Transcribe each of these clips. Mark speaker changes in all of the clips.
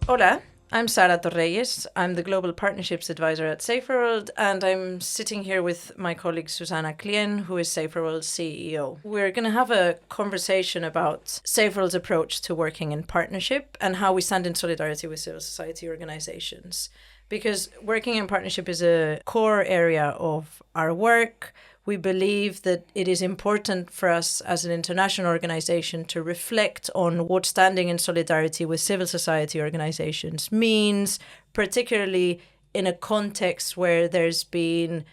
Speaker 1: Hola, I'm Sara Torrelles. I'm the Global Partnerships Advisor at Saferworld, and I'm sitting here with my colleague Susana Klien, who is Saferworld CEO. We're going to have a conversation about Saferworld's approach to working in partnership and how we stand in solidarity with civil society organizations. Because working in partnership is a core area of our work. We believe that it is important for us as an international organization to reflect on what standing in solidarity with civil society organizations means, particularly in a context where there's been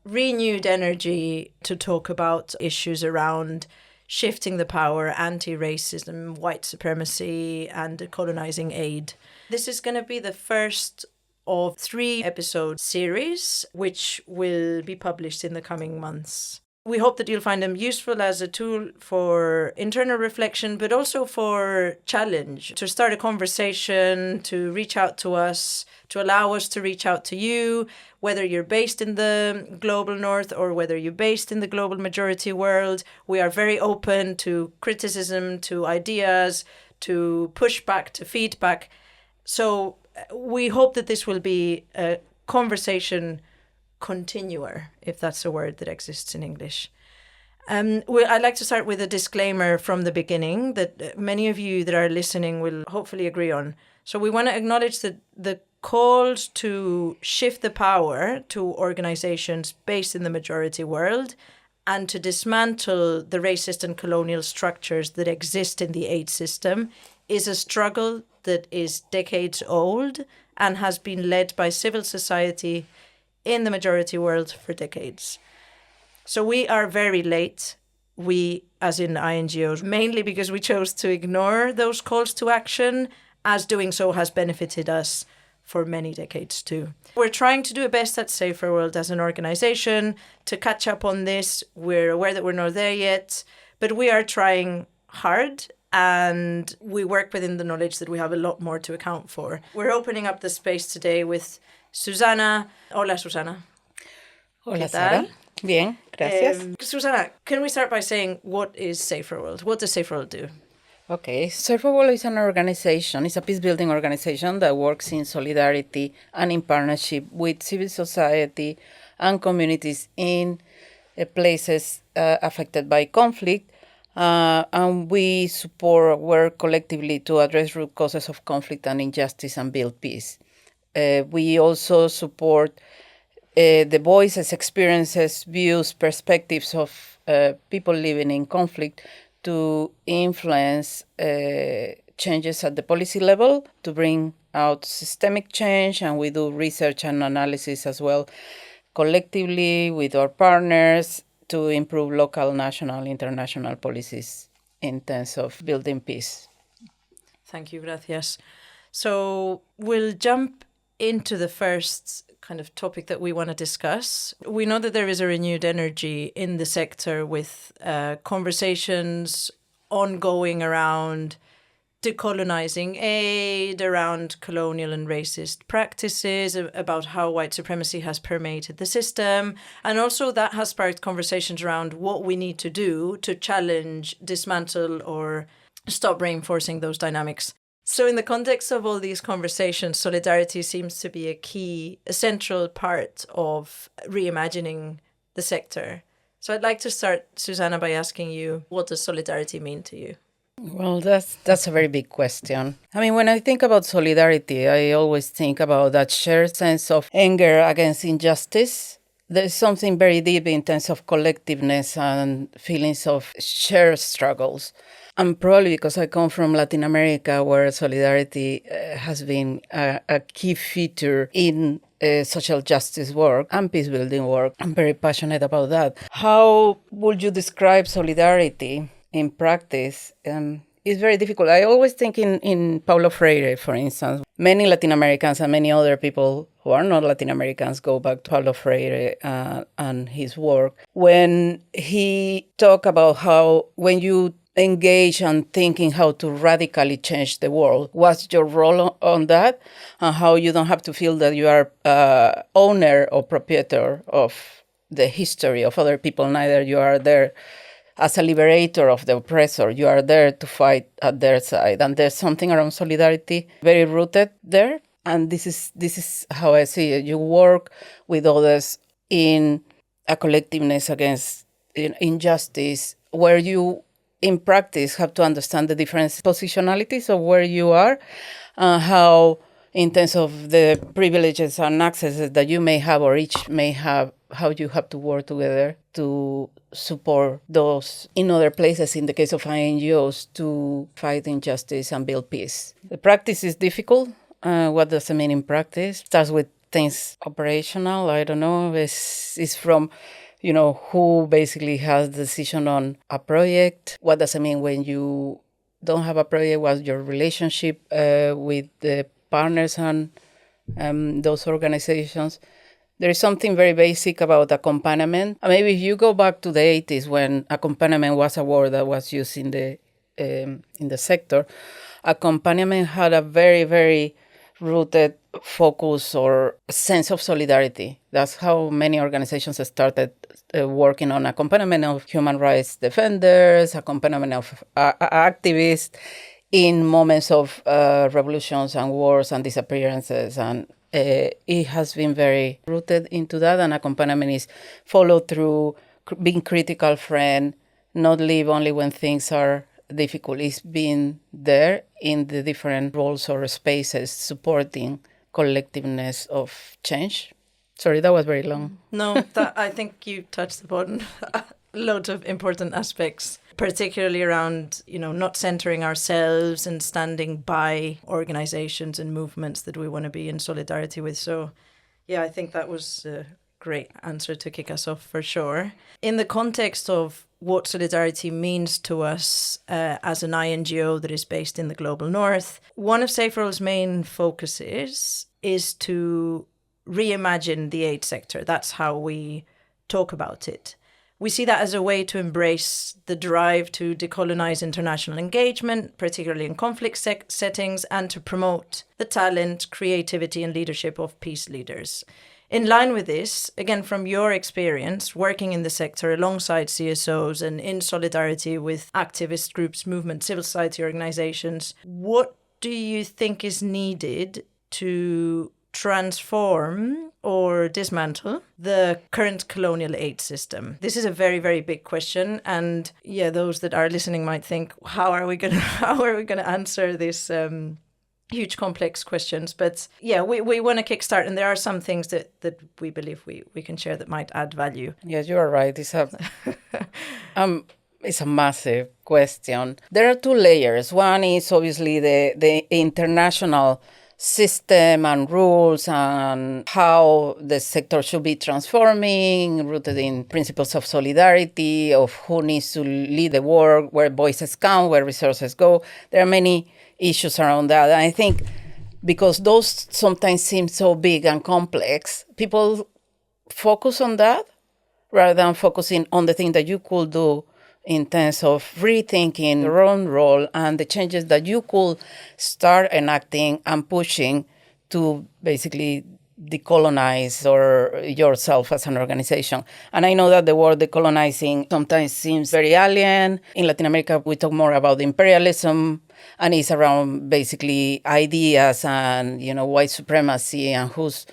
Speaker 1: renewed energy to talk about issues around shifting the power, anti-racism, white supremacy, and colonizing aid. This is going to be the first of 3-episode series, which will be published in the coming months. We hope that you'll find them useful as a tool for internal reflection, but also for challenge, to start a conversation, to reach out to us, to allow us to reach out to you, whether you're based in the global north or whether you're based in the global majority world. We are very open to criticism, to ideas, to pushback, to feedback. So we hope that this will be a conversation continuer, if that's a word that exists in English. I'd like to start with a disclaimer from the beginning that many of you that are listening will hopefully agree on. So we want to acknowledge that the calls to shift the power to organizations based in the majority world and to dismantle the racist and colonial structures that exist in the aid system is a struggle that is decades old and has been led by civil society in the majority world for decades. So we are very late, we as in INGOs, mainly because we chose to ignore those calls to action, as doing so has benefited us for many decades too. We're trying to do our best at Saferworld as an organization to catch up on this. We're aware that we're not there yet, but we are trying hard. And we work within the knowledge that we have a lot more to account for. We're opening up the space today with Susana. Hola, Susana.
Speaker 2: Hola, Sara. Bien, gracias.
Speaker 1: Susana, can we start by saying what is Saferworld? What does Saferworld do?
Speaker 2: Okay, Saferworld is an organization, it's a peacebuilding organization that works in solidarity and in partnership with civil society and communities in places affected by conflict. And we work collectively to address root causes of conflict and injustice and build peace. We also support the voices, experiences, views, perspectives of people living in conflict to influence changes at the policy level, to bring out systemic change, and we do research and analysis as well collectively with our partners to improve local, national, international policies in terms of building peace.
Speaker 1: Thank you, gracias. So we'll jump into the first kind of topic that we want to discuss. We know that there is a renewed energy in the sector with conversations ongoing around decolonizing aid, around colonial and racist practices, about how white supremacy has permeated the system. And also that has sparked conversations around what we need to do to challenge, dismantle, or stop reinforcing those dynamics. So in the context of all these conversations, solidarity seems to be a central part of reimagining the sector. So I'd like to start, Susana, by asking you, what does solidarity mean to you?
Speaker 2: Well, that's a very big question. I mean, when I think about solidarity, I always think about that shared sense of anger against injustice. There's something very deep in terms of collectiveness and feelings of shared struggles. And probably because I come from Latin America, where solidarity has been a key feature in social justice work and peacebuilding work. I'm very passionate about that. How would you describe solidarity in practice? It's very difficult. I always think in Paulo Freire, for instance. Many Latin Americans and many other people who are not Latin Americans go back to Paulo Freire and his work. When he talked about how when you engage and thinking how to radically change the world, what's your role on that, and how you don't have to feel that you are owner or proprietor of the history of other people, neither you are their as a liberator of the oppressor. You are there to fight at their side. And there's something around solidarity very rooted there. And this is how I see it. You work with others in a collectiveness against injustice, where you, in practice, have to understand the different positionalities of where you are, how, in terms of the privileges and accesses that you may have or each may have, how you have to work together to support those in other places, in the case of NGOs, to fight injustice and build peace. The practice is difficult. What does it mean in practice? Starts with things operational. I don't know. It's from, who basically has the decision on a project. What does it mean when you don't have a project? What's your relationship with the partners and those organizations? There is something very basic about accompaniment. Maybe if you go back to the 80s, when accompaniment was a word that was used in the sector, accompaniment had a very, very rooted focus or sense of solidarity. That's how many organizations started working on accompaniment of human rights defenders, accompaniment of activists in moments of revolutions and wars and disappearances. And it has been very rooted into that. And accompaniment is followed through being critical friend, not leave only when things are difficult. It's being there in the different roles or spaces, supporting collectiveness of change. Sorry, that was very long.
Speaker 1: No, I think you touched upon loads of important aspects, particularly around, not centering ourselves and standing by organizations and movements that we want to be in solidarity with. So, yeah, I think that was a great answer to kick us off for sure. In the context of what solidarity means to us as an INGO that is based in the global north, one of Saferworld's main focuses is to reimagine the aid sector. That's how we talk about it. We see that as a way to embrace the drive to decolonize international engagement, particularly in conflict settings, and to promote the talent, creativity, and leadership of peace leaders. In line with this, again, from your experience working in the sector alongside CSOs and in solidarity with activist groups, movements, civil society organizations, what do you think is needed to transform or dismantle the current colonial aid system? This is a very, very big question. And yeah, those that are listening might think, how are we going to answer this huge complex questions? But yeah, we want to kickstart, and there are some things that we believe we can share that might add value.
Speaker 2: Yes, you are right. It's a massive question. There are two layers. One is obviously the international system and rules and how the sector should be transforming, rooted in principles of solidarity, of who needs to lead the work, where voices count, where resources go. There are many issues around that. And I think because those sometimes seem so big and complex, people focus on that rather than focusing on the thing that you could do in terms of rethinking your own role and the changes that you could start enacting and pushing to basically decolonize or yourself as an organization. And I know that the word decolonizing sometimes seems very alien. In Latin America, we talk more about imperialism, and it's around basically ideas and, white supremacy and whose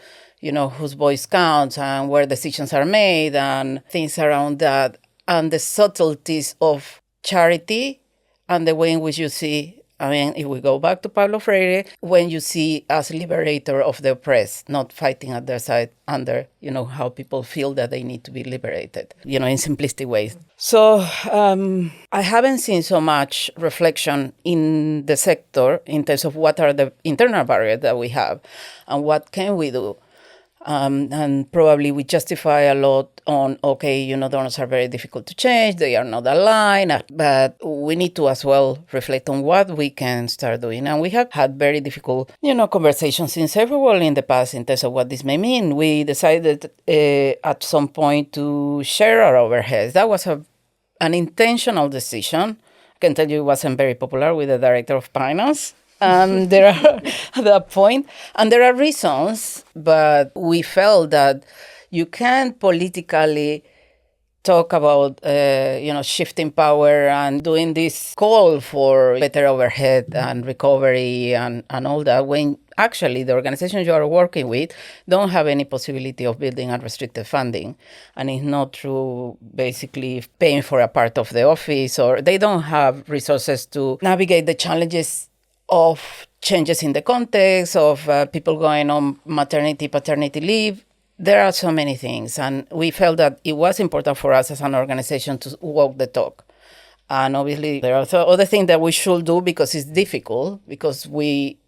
Speaker 2: voice counts and where decisions are made and things around that. And the subtleties of charity and the way in which you see, if we go back to Paulo Freire, when you see as liberator of the oppressed, not fighting at their side under, how people feel that they need to be liberated, in simplistic ways. So I haven't seen so much reflection in the sector in terms of what are the internal barriers that we have and what can we do. And probably we justify a lot on, donors are very difficult to change, they are not aligned, but we need to as well reflect on what we can start doing. And we have had very difficult, conversations in Saferworld in the past in terms of what this may mean. We decided at some point to share our overheads. That was an intentional decision. I can tell you it wasn't very popular with the director of finance. There are at that point, and there are reasons, but we felt that you can't politically talk about shifting power and doing this call for better overhead and recovery and all that, when actually the organizations you are working with don't have any possibility of building unrestricted funding, and it's not through basically paying for a part of the office, or they don't have resources to navigate the challenges of changes in the context of people going on maternity, paternity leave. There are so many things, and we felt that it was important for us as an organization to walk the talk. And obviously, there are other things that we should do because it's difficult, because many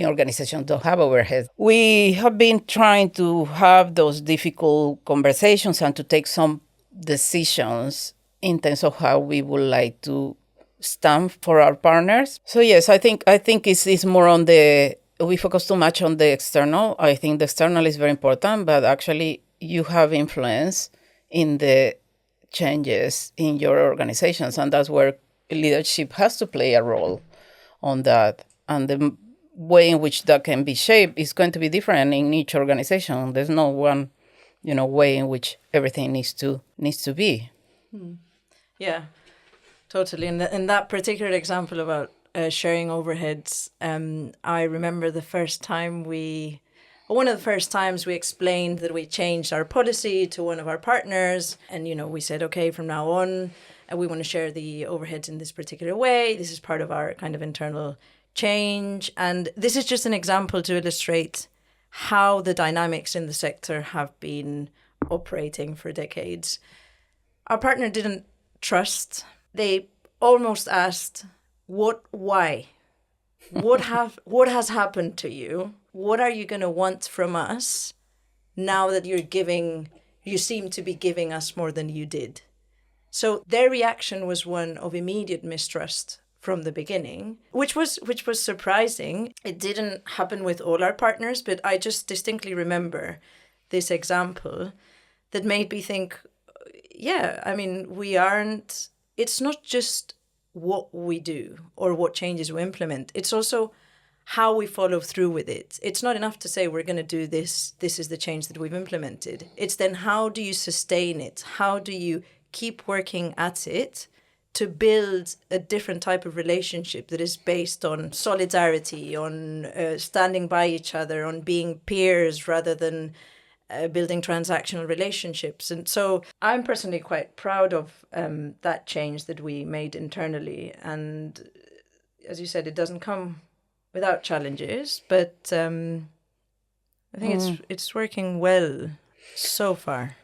Speaker 2: organizations don't have overhead. We have been trying to have those difficult conversations and to take some decisions in terms of how we would like to stand for our partners. So yes, I think it's more on we focus too much on the external. I think the external is very important, but actually you have influence in the changes in your organizations, and that's where leadership has to play a role on that. And the way in which that can be shaped is going to be different in each organization. There's no one, way in which everything needs to be.
Speaker 1: Yeah, totally. And in that particular example about sharing overheads, I remember one of the first times we explained that we changed our policy to one of our partners, and we said, okay, from now on, we want to share the overheads in this particular way. This is part of our kind of internal change. And this is just an example to illustrate how the dynamics in the sector have been operating for decades. Our partner didn't trust. They almost asked, why? What has happened to you? What are you going to want from us now that you seem to be giving us more than you did? So their reaction was one of immediate mistrust from the beginning, which was surprising. It didn't happen with all our partners, but I just distinctly remember this example that made me think, it's not just what we do or what changes we implement. It's also how we follow through with it. It's not enough to say we're going to do this. This is the change that we've implemented. It's then how do you sustain it? How do you keep working at it to build a different type of relationship that is based on solidarity, on standing by each other, on being peers rather than building transactional relationships. And so I'm personally quite proud of that change that we made internally. And as you said, it doesn't come without challenges, but I think it's working well so far.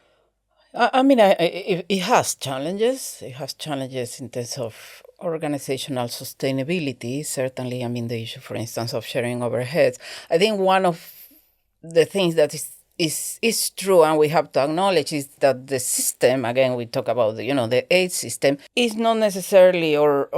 Speaker 2: It has challenges. It has challenges in terms of organizational sustainability. Certainly, the issue, for instance, of sharing overheads. I think one of the things that is true, and we have to acknowledge, is that the system, again, we talk about the aid system, is not necessarily, or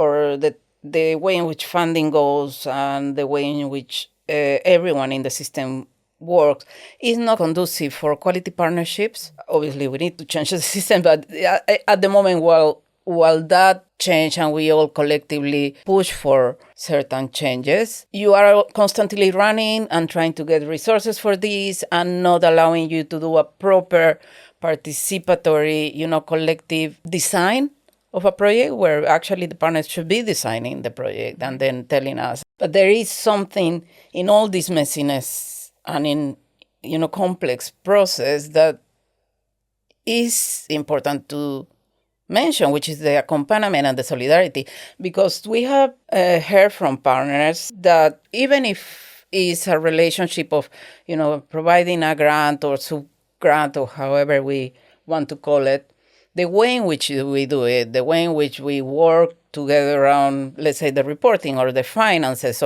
Speaker 2: the way in which funding goes and the way in which everyone in the system works is not conducive for quality partnerships. Obviously, we need to change the system, but at the moment, while that change and we all collectively push for certain changes, you are constantly running and trying to get resources for this and not allowing you to do a proper participatory, collective design of a project, where actually the partners should be designing the project and then telling us. But there is something in all this messiness and in complex process that is important to mention, which is the accompaniment and the solidarity, because we have heard from partners that even if it's a relationship of providing a grant or sub-grant or however we want to call it, the way in which we do it, the way in which we work together around, let's say, the reporting or the finances,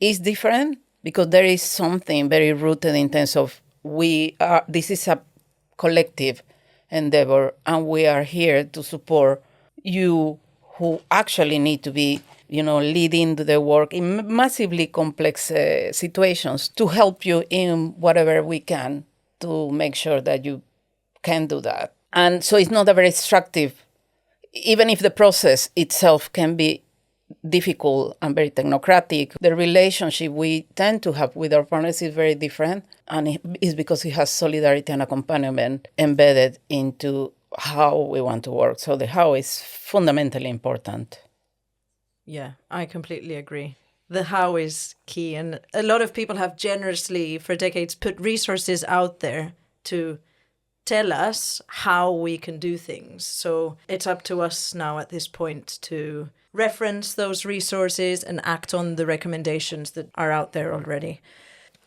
Speaker 2: is different, because there is something very rooted in terms of this is a collective endeavor, and we are here to support you who actually need to be, leading the work in massively complex situations, to help you in whatever we can to make sure that you can do that. And so it's not a very extractive, even if the process itself can be difficult and very technocratic, the relationship we tend to have with our partners is very different, and it's because it has solidarity and accompaniment embedded into how we want to work. So the how is fundamentally important.
Speaker 1: Yeah, I completely agree. The how is key. And a lot of people have generously, for decades, put resources out there to tell us how we can do things. So it's up to us now at this point to reference those resources and act on the recommendations that are out there already.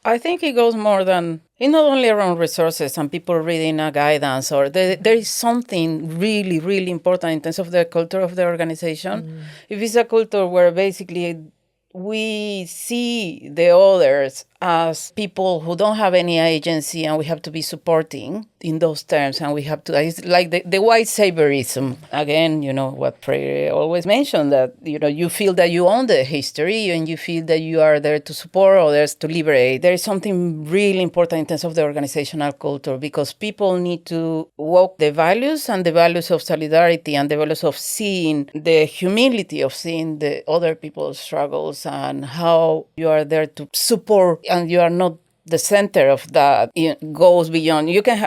Speaker 2: I think it goes more than, it's not only around resources and people reading a guidance, or there is something really, really important in terms of the culture of the organization. If it's a culture where basically we see the others as people who don't have any agency and we have to be supporting in those terms, and we have to, it's like the white sabrism again, what Freire always mentioned, that you feel that you own the history and you feel that you are there to support others, to liberate. There is something really important in terms of the organizational culture, because people need to walk the values, and the values of solidarity, and the values of seeing the humility of seeing the other people's struggles, and how you are there to support, and you are not the center of that. It goes beyond. You can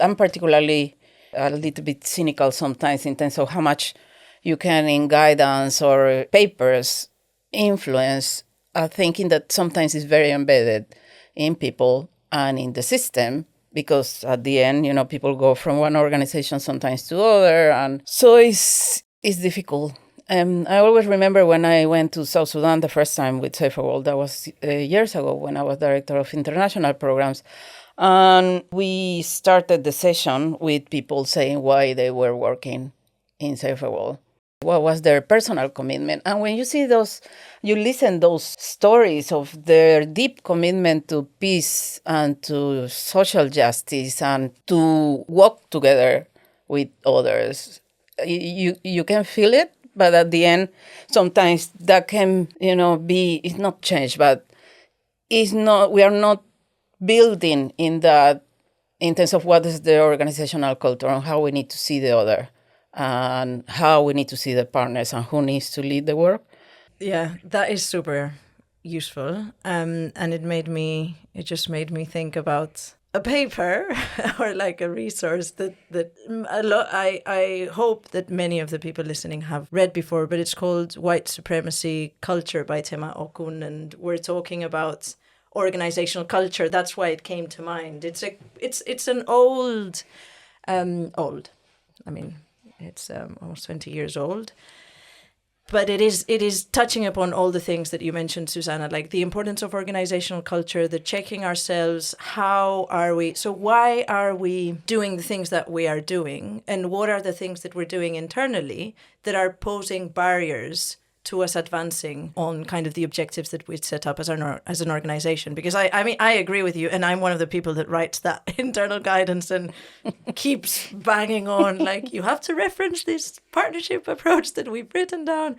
Speaker 2: I'm particularly a little bit cynical sometimes in terms of how much you can, in guidance or papers, influence thinking that sometimes is very embedded in people and in the system, because at the end, people go from one organization sometimes to other, and so it's difficult. I always remember when I went to South Sudan the first time with Saferworld, that was years ago when I was director of international programs. And we started the session with people saying why they were working in Saferworld. What was their personal commitment? And when you see you listen those stories of their deep commitment to peace and to social justice and to work together with others, you can feel it. But at the end, sometimes that can, it's not change, but it's not, we are not building in that, in terms of what is the organizational culture and how we need to see the other, and how we need to see the partners, and who needs to lead the work.
Speaker 1: Yeah, that is super useful. And it just made me think about a paper or like a resource that I hope that many of the people listening have read before, but it's called White Supremacy Culture by Tema Okun, and we're talking about organizational culture. That's why it came to mind. It's an old. I mean, it's almost 20 years old. But it is touching upon all the things that you mentioned, Susana, like the importance of organizational culture, the checking ourselves. Why are we doing the things that we are doing? And what are the things that we're doing internally that are posing barriers to us advancing on kind of the objectives that we set up as an organization? Because I agree with you, and I'm one of the people that writes that internal guidance and keeps banging on, like, you have to reference this partnership approach that we've written down.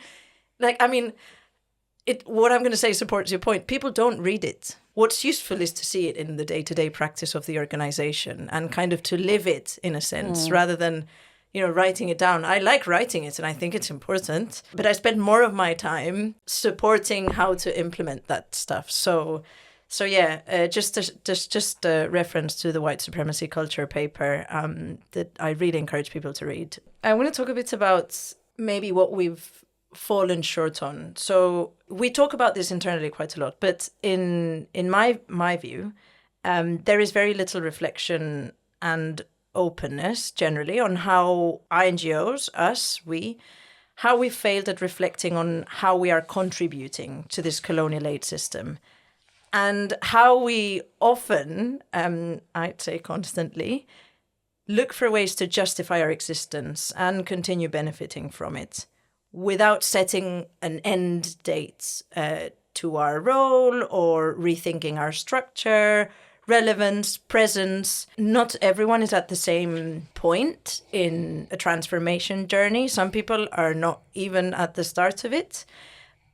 Speaker 1: What I'm going to say supports your point. People don't read it. What's useful is to see it in the day-to-day practice of the organization and kind of to live it in a sense, rather than writing it down. I like writing it and I think it's important, but I spend more of my time supporting how to implement that stuff. So yeah, just a reference to the White Supremacy Culture paper that I really encourage people to read. I want to talk a bit about maybe what we've fallen short on. So we talk about this internally quite a lot, but in my view, there is very little reflection and openness generally on how NGOs, how we failed at reflecting on how we are contributing to this colonial aid system, and how we often, I'd say constantly, look for ways to justify our existence and continue benefiting from it without setting an end date to our role or rethinking our structure, relevance, presence. Not everyone is at the same point in a transformation journey. Some people are not even at the start of it.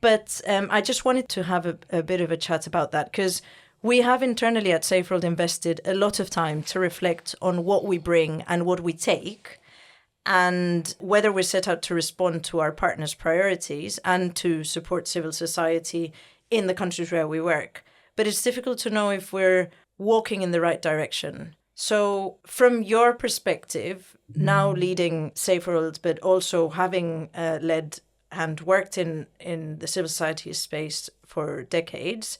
Speaker 1: But I just wanted to have a bit of a chat about that, because we have internally at Saferworld invested a lot of time to reflect on what we bring and what we take, and whether we're set out to respond to our partners' priorities and to support civil society in the countries where we work. But it's difficult to know if we're walking in the right direction. So from your perspective, now leading Saferworld, but also having led and worked in the civil society space for decades,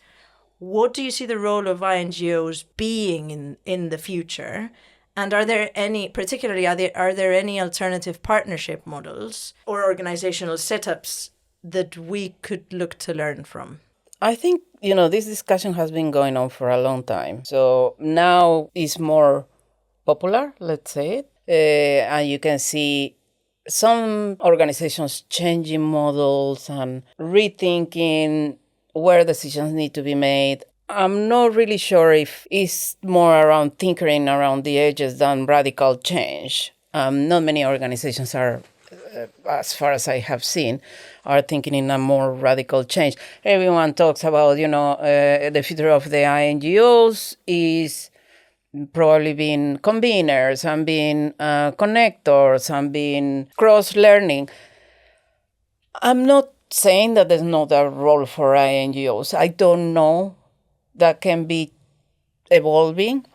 Speaker 1: what do you see the role of INGOs being in the future? And are there any, particularly, are there any alternative partnership models or organizational setups that we could look to learn from?
Speaker 2: I think, this discussion has been going on for a long time. So now it's more popular, let's say it. And you can see some organizations changing models and rethinking where decisions need to be made. I'm not really sure if it's more around tinkering around the edges than radical change. Not many organizations are, as far as I have seen, are thinking in a more radical change. Everyone talks about, the future of the INGOs is probably being conveners and being connectors and being cross-learning. I'm not saying that there's not a role for INGOs. I don't know. That can be evolving.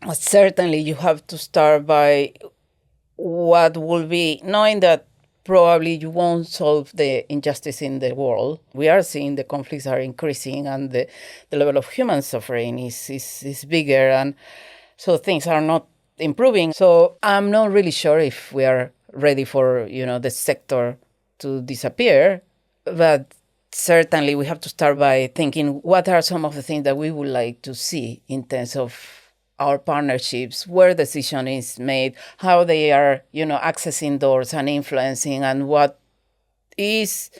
Speaker 2: But certainly you have to start by what will be, knowing that probably you won't solve the injustice in the world. We are seeing the conflicts are increasing and the level of human suffering is bigger, and so things are not improving. So I'm not really sure if we are ready for, the sector to disappear, but certainly we have to start by thinking what are some of the things that we would like to see in terms of our partnerships, where decision is made, how they are, accessing doors and influencing, and what is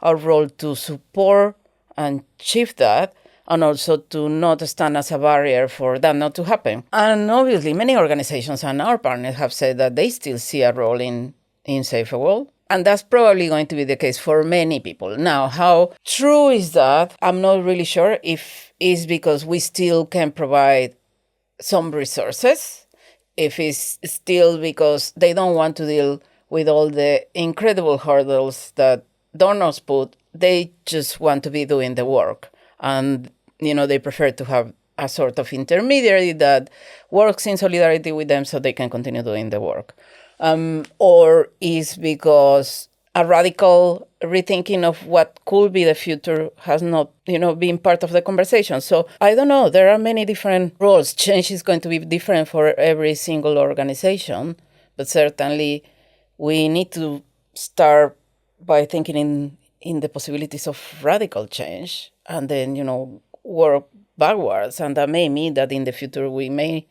Speaker 2: our role to support and shift that, and also to not stand as a barrier for that not to happen. And obviously, many organizations and our partners have said that they still see a role in Saferworld. And that's probably going to be the case for many people. Now, how true is that? I'm not really sure if it's because we still can provide some resources, if it's still because they don't want to deal with all the incredible hurdles that donors put. They just want to be doing the work. And, they prefer to have a sort of intermediary that works in solidarity with them so they can continue doing the work. Or is because a radical rethinking of what could be the future has not, been part of the conversation. So I don't know. There are many different roles. Change is going to be different for every single organization, but certainly we need to start by thinking in the possibilities of radical change, and then, work backwards. And that may mean that in the future we may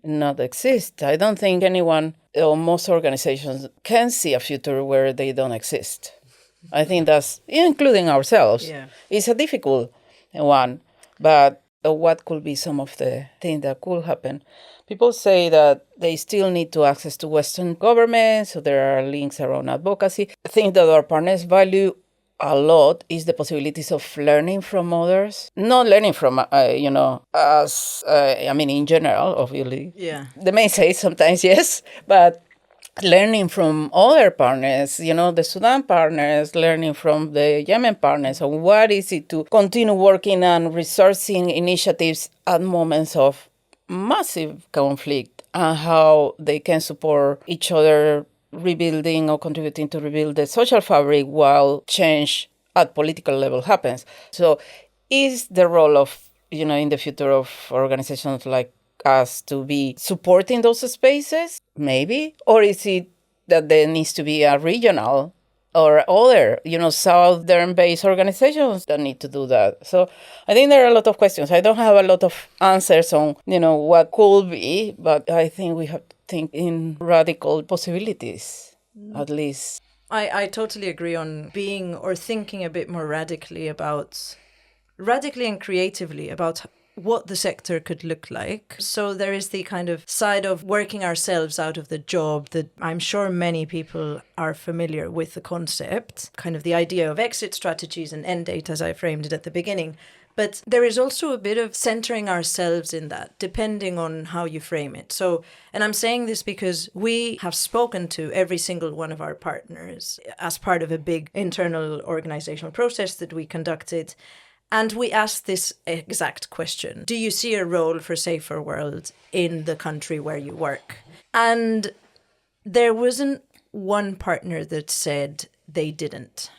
Speaker 2: not exist. I don't think anyone or most organizations can see a future where they don't exist. I think that's, including ourselves, it's a difficult one. But what could be some of the things that could happen? People say that they still need to access to Western governments, so there are links around advocacy. I think that our partners value a lot is the possibilities of learning from others. Not learning from, in general, obviously.
Speaker 1: Yeah.
Speaker 2: They may say sometimes yes, but learning from other partners, the Sudan partners, learning from the Yemen partners, on what is it to continue working on resourcing initiatives at moments of massive conflict, and how they can support each other rebuilding or contributing to rebuild the social fabric while change at political level happens. So is the role of, in the future of organizations like us to be supporting those spaces? Maybe. Or is it that there needs to be a regional or other, southern-based organizations that need to do that? So I think there are a lot of questions. I don't have a lot of answers on, what could be, but I think we have to think in radical possibilities, at least.
Speaker 1: I totally agree on being or thinking a bit more radically and creatively about what the sector could look like. So there is the kind of side of working ourselves out of the job that I'm sure many people are familiar with the concept, kind of the idea of exit strategies and end date as I framed it at the beginning. But there is also a bit of centering ourselves in that, depending on how you frame it. So, and I'm saying this because we have spoken to every single one of our partners as part of a big internal organizational process that we conducted. And we asked this exact question. Do you see a role for Saferworld in the country where you work? And there wasn't one partner that said they didn't.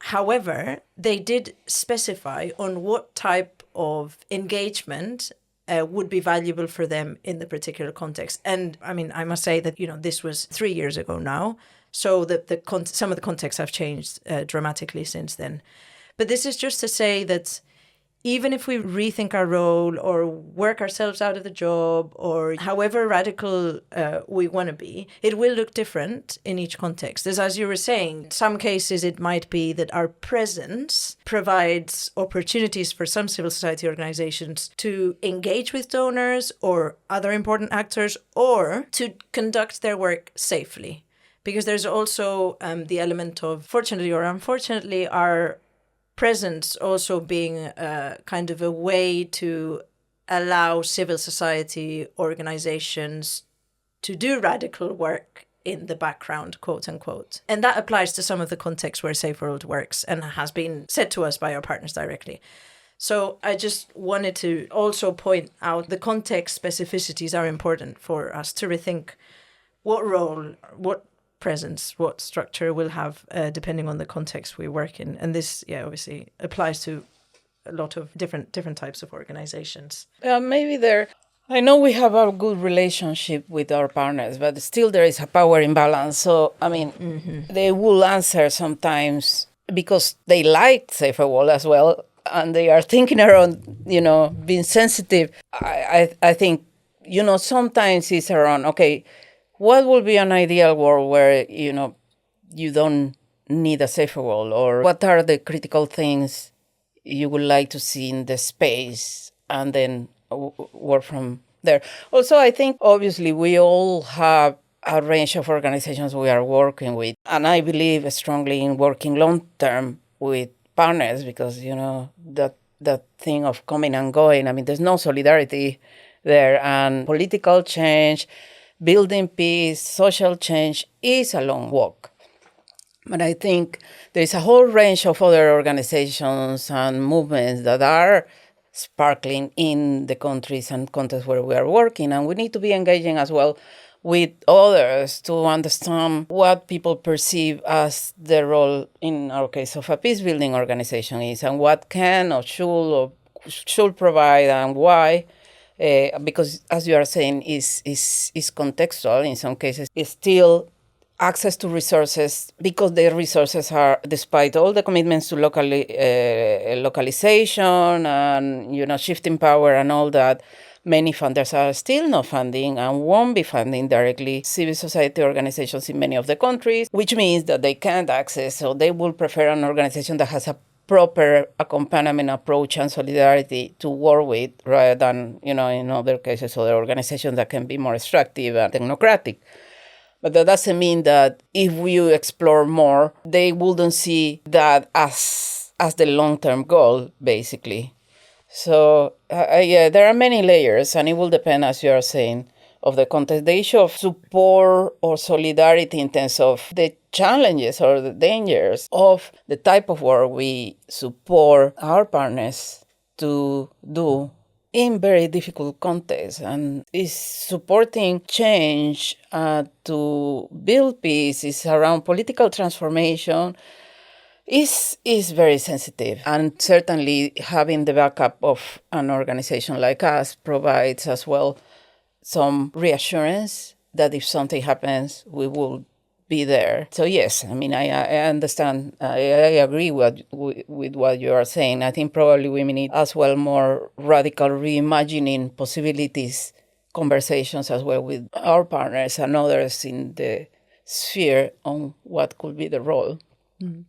Speaker 1: However, they did specify on what type of engagement would be valuable for them in the particular context. And I mean, I must say that, this was 3 years ago now. So some of the contexts have changed dramatically since then. But this is just to say that even if we rethink our role or work ourselves out of the job or however radical we want to be, it will look different in each context. As you were saying, in some cases it might be that our presence provides opportunities for some civil society organizations to engage with donors or other important actors or to conduct their work safely. Because there's also the element of, fortunately or unfortunately, our presence also being kind of a way to allow civil society organizations to do radical work in the background, quote unquote. And that applies to some of the contexts where Saferworld works and has been said to us by our partners directly. So I just wanted to also point out the context specificities are important for us to rethink what role, what presence, what structure we'll have depending on the context we work in. And this, obviously applies to a lot of different types of organizations.
Speaker 2: I know we have a good relationship with our partners, but still there is a power imbalance. So, I mean, they will answer sometimes because they like Saferworld as well, and they are thinking around, being sensitive. I think, sometimes it's around, okay, what would be an ideal world where, you don't need a Saferworld? Or what are the critical things you would like to see in the space? And then work from there. Also, I think, obviously, we all have a range of organizations we are working with. And I believe strongly in working long-term with partners because, that thing of coming and going, I mean, there's no solidarity there. And political change, building peace, social change is a long walk. But I think there is a whole range of other organizations and movements that are sparkling in the countries and contexts where we are working. And we need to be engaging as well with others to understand what people perceive as the role, in our case, of a peace-building organization is and what can or should provide and why. Because, as you are saying, is contextual in some cases. It's still access to resources because the resources are, despite all the commitments to localization and shifting power and all that, many funders are still not funding and won't be funding directly civil society organizations in many of the countries, which means that they can't access. So they will prefer an organization that has a proper accompaniment approach and solidarity to work with rather than, in other cases, other organizations that can be more extractive and technocratic. But that doesn't mean that if we explore more, they wouldn't see that as the long-term goal, basically. So, there are many layers, and it will depend, as you are saying, of the context. The issue of support or solidarity in terms of the challenges or the dangers of the type of work we support our partners to do in very difficult contexts, and is supporting change to build peace, is around political transformation, is very sensitive. And certainly having the backup of an organization like us provides as well some reassurance that if something happens, we will be there. So yes, I mean, I understand. I agree with what you are saying. I think probably we need as well more radical reimagining possibilities, conversations as well with our partners and others in the sphere on what could be the role.
Speaker 1: Mm.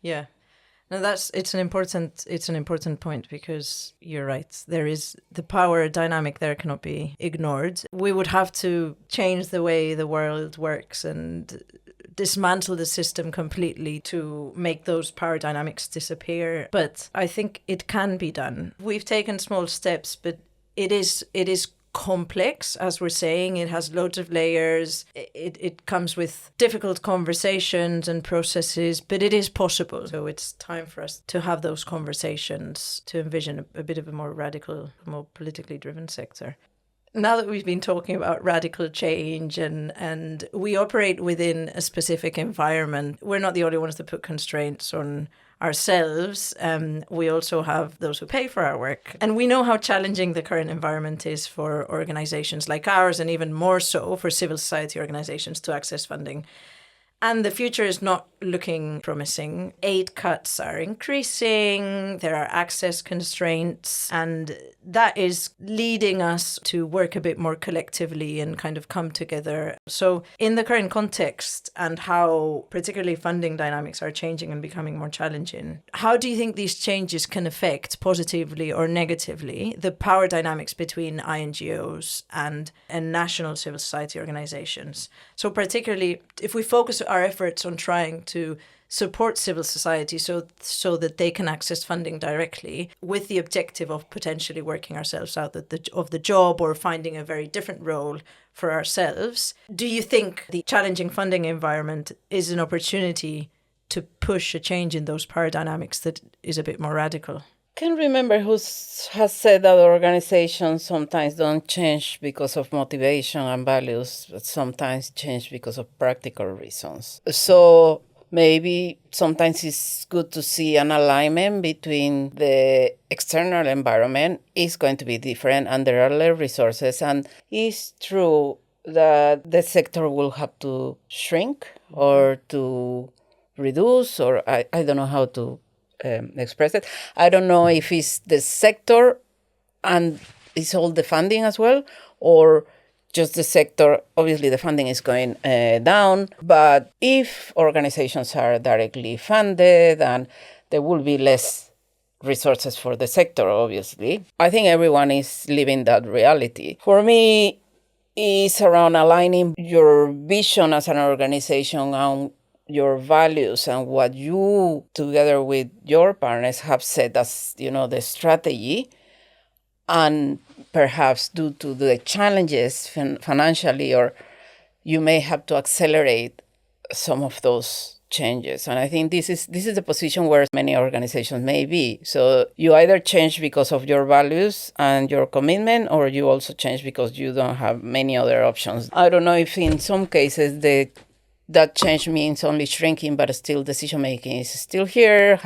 Speaker 1: Yeah. No, it's an important point because you're right. There is the power dynamic there cannot be ignored. We would have to change the way the world works and dismantle the system completely to make those power dynamics disappear. But I think it can be done. We've taken small steps, but it is complex, as we're saying. It has loads of layers. It comes with difficult conversations and processes, but it is possible. So it's time for us to have those conversations to envision a bit of a more radical, more politically driven sector. Now that we've been talking about radical change and we operate within a specific environment, we're not the only ones that put constraints on ourselves. We also have those who pay for our work. And we know how challenging the current environment is for organizations like ours, and even more so for civil society organizations to access funding. And the future is not looking promising. Aid cuts are increasing, there are access constraints, and that is leading us to work a bit more collectively and kind of come together. So in the current context and how particularly funding dynamics are changing and becoming more challenging, how do you think these changes can affect positively or negatively the power dynamics between INGOs and national civil society organizations? So particularly if we focus our efforts on trying to support civil society so that they can access funding directly, with the objective of potentially working ourselves out of the job or finding a very different role for ourselves. Do you think the challenging funding environment is an opportunity to push a change in those power dynamics that is a bit more radical?
Speaker 2: Can't remember who has said that organizations sometimes don't change because of motivation and values, but sometimes change because of practical reasons. So maybe sometimes it's good to see an alignment between the external environment is going to be different and there are less resources. And it's true that the sector will have to shrink or to reduce, or I don't know how to express it. I don't know if it's the sector and it's all the funding as well, or just the sector. Obviously, the funding is going down, but if organizations are directly funded, and there will be less resources for the sector, obviously. I think everyone is living that reality. For me, it's around aligning your vision as an organization and your values and what you, together with your partners, have set as, the strategy. And perhaps due to the challenges financially, or you may have to accelerate some of those changes. And I think this is the position where many organizations may be. So you either change because of your values and your commitment, or you also change because you don't have many other options. I don't know if in some cases that change means only shrinking, but still decision-making is still here.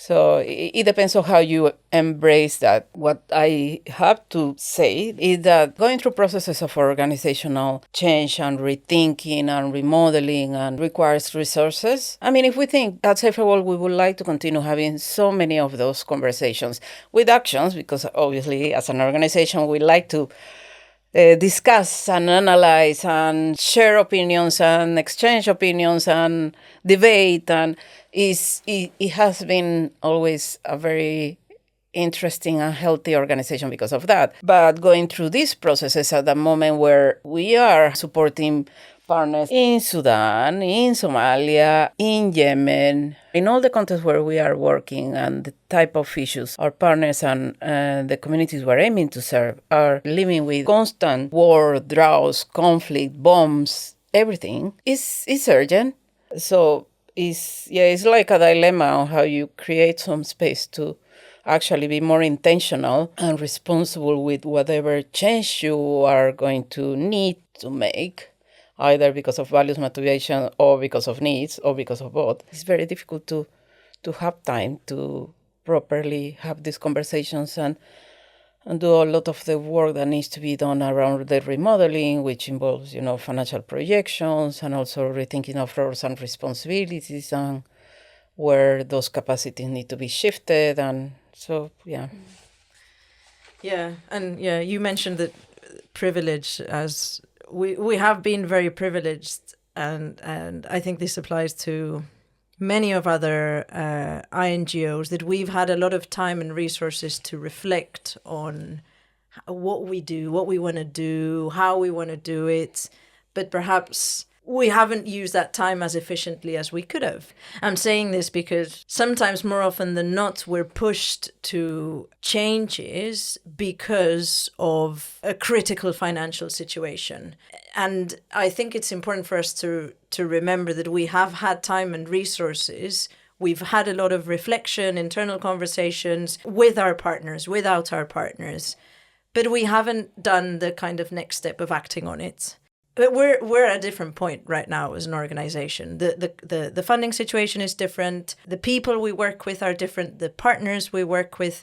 Speaker 2: So it depends on how you embrace that. What I have to say is that going through processes of organizational change and rethinking and remodeling and requires resources. I mean, if we think at Saferworld, we would like to continue having so many of those conversations with actions, because obviously as an organization, we like to discuss and analyze and share opinions and exchange opinions and debate. And it has been always a very interesting and healthy organization because of that. But going through these processes at the moment where we are supporting partners in Sudan, in Somalia, in Yemen, in all the countries where we are working, and the type of issues our partners and the communities we're aiming to serve are living with: constant war, droughts, conflict, bombs, everything is urgent. So it's like a dilemma on how you create some space to actually be more intentional and responsible with whatever change you are going to need to make, either because of values, motivation, or because of needs, or because of both. It's very difficult to have time to properly have these conversations and do a lot of the work that needs to be done around the remodeling, which involves, financial projections and also rethinking of roles and responsibilities and where those capacities need to be shifted. And so, yeah.
Speaker 1: Yeah, and you mentioned that privilege as... We have been very privileged, and I think this applies to many of other INGOs, that we've had a lot of time and resources to reflect on what we do, what we want to do, how we want to do it. But perhaps we haven't used that time as efficiently as we could have. I'm saying this because sometimes, more often than not, we're pushed to changes because of a critical financial situation. And I think it's important for us to remember that we have had time and resources. We've had a lot of reflection, internal conversations with our partners, without our partners, but we haven't done the kind of next step of acting on it. But we're at a different point right now as an organization. The funding situation is different. The people we work with are different. The partners we work with,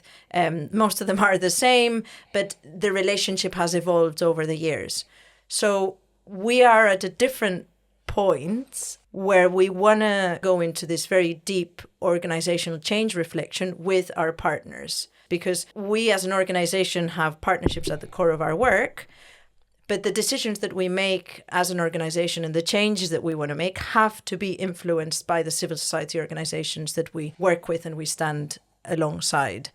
Speaker 1: most of them are the same, but the relationship has evolved over the years. So we are at a different point where we want to go into this very deep organizational change reflection with our partners, because we as an organization have partnerships at the core of our work. But the decisions that we make as an organization and the changes that we want to make have to be influenced by the civil society organizations that we work with and we stand alongside.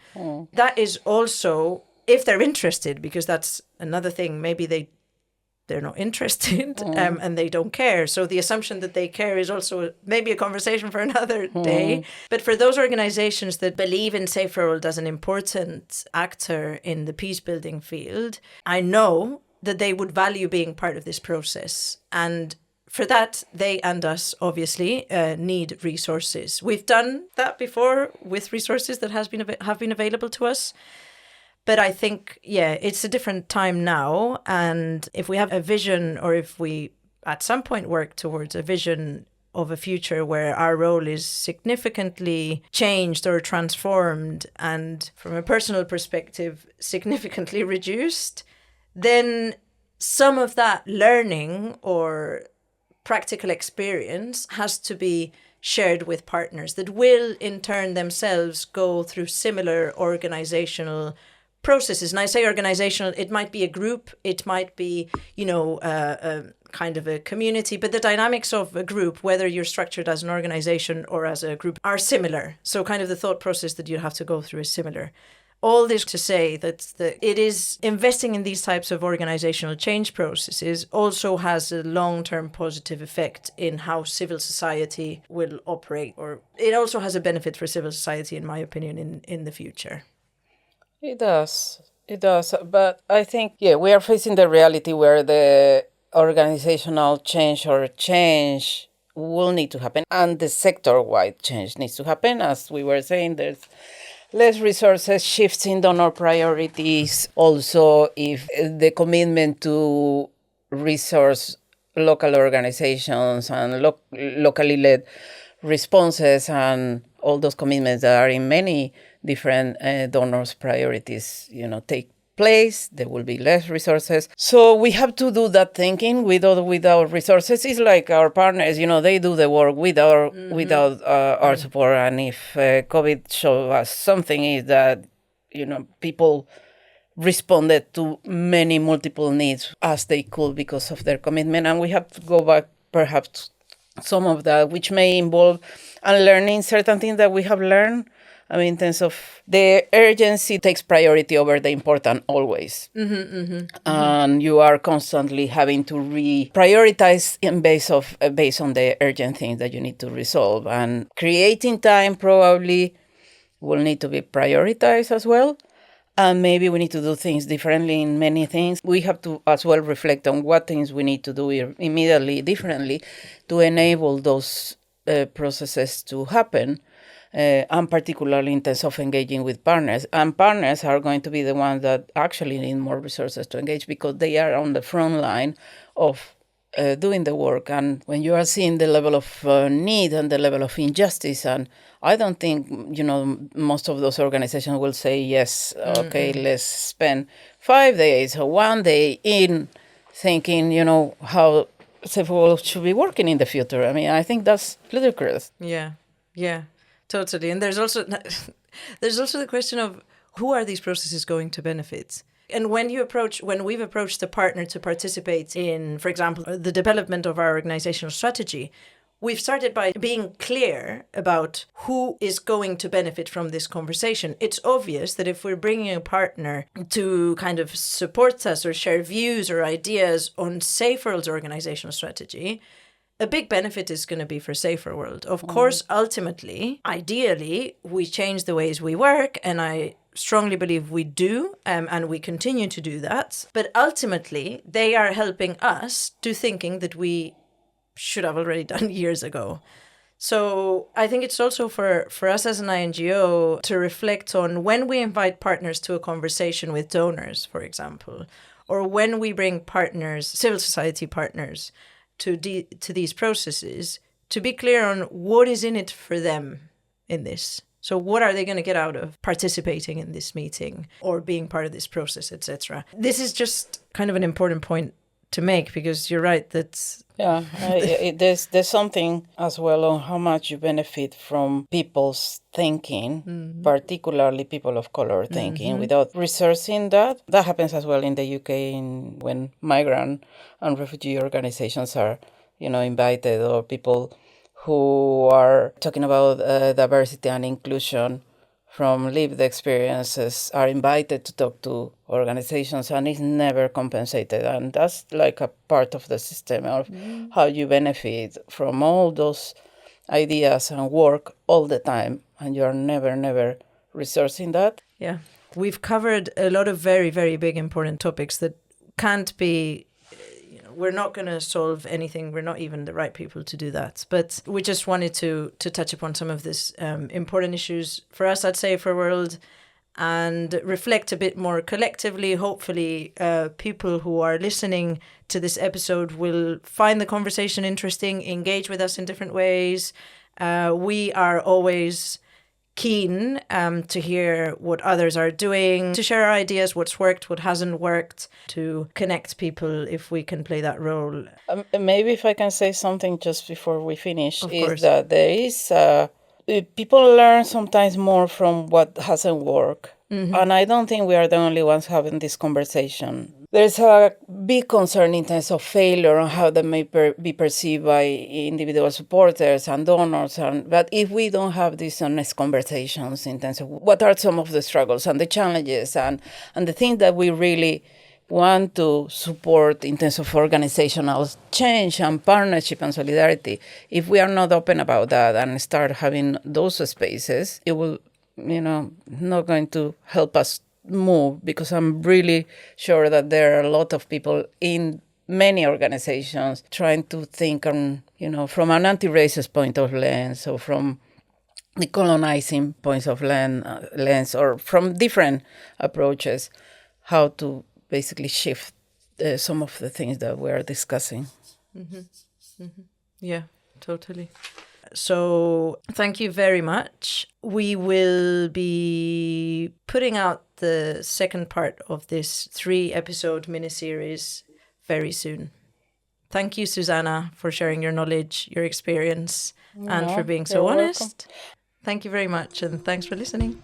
Speaker 1: That is also, if they're interested, because that's another thing, maybe they're not interested and they don't care. So the assumption that they care is also maybe a conversation for another day. But for those organizations that believe in Saferworld as an important actor in the peace building field, I know that they would value being part of this process. And for that, they and us obviously need resources. We've done that before with resources that have been available to us. But I think, it's a different time now. And if we have a vision, or if we at some point work towards a vision of a future where our role is significantly changed or transformed, and from a personal perspective, significantly reduced, then some of that learning or practical experience has to be shared with partners that will in turn themselves go through similar organizational processes. And I say organizational, it might be a group, it might be, a kind of a community, but the dynamics of a group, whether you're structured as an organization or as a group, are similar. So kind of the thought process that you have to go through is similar. All this to say that it is investing in these types of organizational change processes also has a long-term positive effect in how civil society will operate, or it also has a benefit for civil society, in my opinion, in the future.
Speaker 2: It does. But I think, we are facing the reality where the organizational change will need to happen, and the sector-wide change needs to happen. As we were saying, there's less resources, shifts in donor priorities. Also, if the commitment to resource local organizations and locally led responses and all those commitments that are in many different donors' priorities, take place, there will be less resources. So we have to do that thinking without resources. It's like our partners, they do the work without our support. And if COVID showed us something, is that, people responded to many multiple needs as they could because of their commitment. And we have to go back perhaps to some of that, which may involve unlearning certain things that we have learned. In terms of the urgency takes priority over the important always. And you are constantly having to prioritize based on the urgent things that you need to resolve. And creating time probably will need to be prioritized as well. And maybe we need to do things differently in many things. We have to as well reflect on what things we need to do immediately differently to enable those processes to happen. And particularly in terms of engaging with partners. And partners are going to be the ones that actually need more resources to engage because they are on the front line of doing the work. And when you are seeing the level of need and the level of injustice, and I don't think, most of those organizations will say, yes, okay, let's spend 5 days or 1 day in thinking, how Saferworld should be working in the future. I think that's ludicrous.
Speaker 1: Yeah. Totally. And there's also the question of who are these processes going to benefit? And when we've approached a partner to participate in, for example, the development of our organizational strategy, we've started by being clear about who is going to benefit from this conversation. It's obvious that if we're bringing a partner to kind of support us or share views or ideas on Saferworld's organizational strategy, a big benefit is going to be for Saferworld. Of course, ultimately, ideally, we change the ways we work, and I strongly believe we do, and we continue to do that. But ultimately, they are helping us do thinking that we should have already done years ago. So I think it's also for us as an INGO to reflect on when we invite partners to a conversation with donors, for example, or when we bring partners, civil society partners, to these processes, to be clear on what is in it for them in this. So what are they going to get out of participating in this meeting or being part of this process, etc. This is just kind of an important point to make, because you're right that
Speaker 2: there's something as well on how much you benefit from people's thinking, particularly people of color thinking, without researching that. That happens as well in the UK when migrant and refugee organizations are, invited, or people who are talking about diversity and inclusion from lived experiences are invited to talk to organizations, and it's never compensated. And that's like a part of the system of how you benefit from all those ideas and work all the time, and you're never resourcing that.
Speaker 1: Yeah. We've covered a lot of very, very big, important topics that can't be, we're not going to solve anything. We're not even the right people to do that. But we just wanted to touch upon some of these important issues for us at Saferworld and reflect a bit more collectively. Hopefully, people who are listening to this episode will find the conversation interesting, engage with us in different ways. We are always keen to hear what others are doing, to share our ideas, what's worked, what hasn't worked, to connect people if we can play that role.
Speaker 2: Maybe if I can say something just before we finish,
Speaker 1: Of
Speaker 2: is
Speaker 1: course.
Speaker 2: that there is people learn sometimes more from what hasn't worked. And I don't think we are the only ones having this conversation. There's a big concern in terms of failure and how that may be perceived by individual supporters and donors. But if we don't have these honest conversations in terms of what are some of the struggles and the challenges and the things that we really want to support in terms of organizational change and partnership and solidarity, if we are not open about that and start having those spaces, it will, not going to help us move, because I'm really sure that there are a lot of people in many organizations trying to think on, from an anti-racist point of lens, or from the colonizing points of lens, or from different approaches, how to basically shift some of the things that we are discussing.
Speaker 1: Yeah, totally. So thank you very much. We will be putting out the second part of this 3-episode miniseries very soon. Thank you, Susana, for sharing your knowledge, your experience, and for being so honest. Welcome. Thank you very much, and thanks for listening.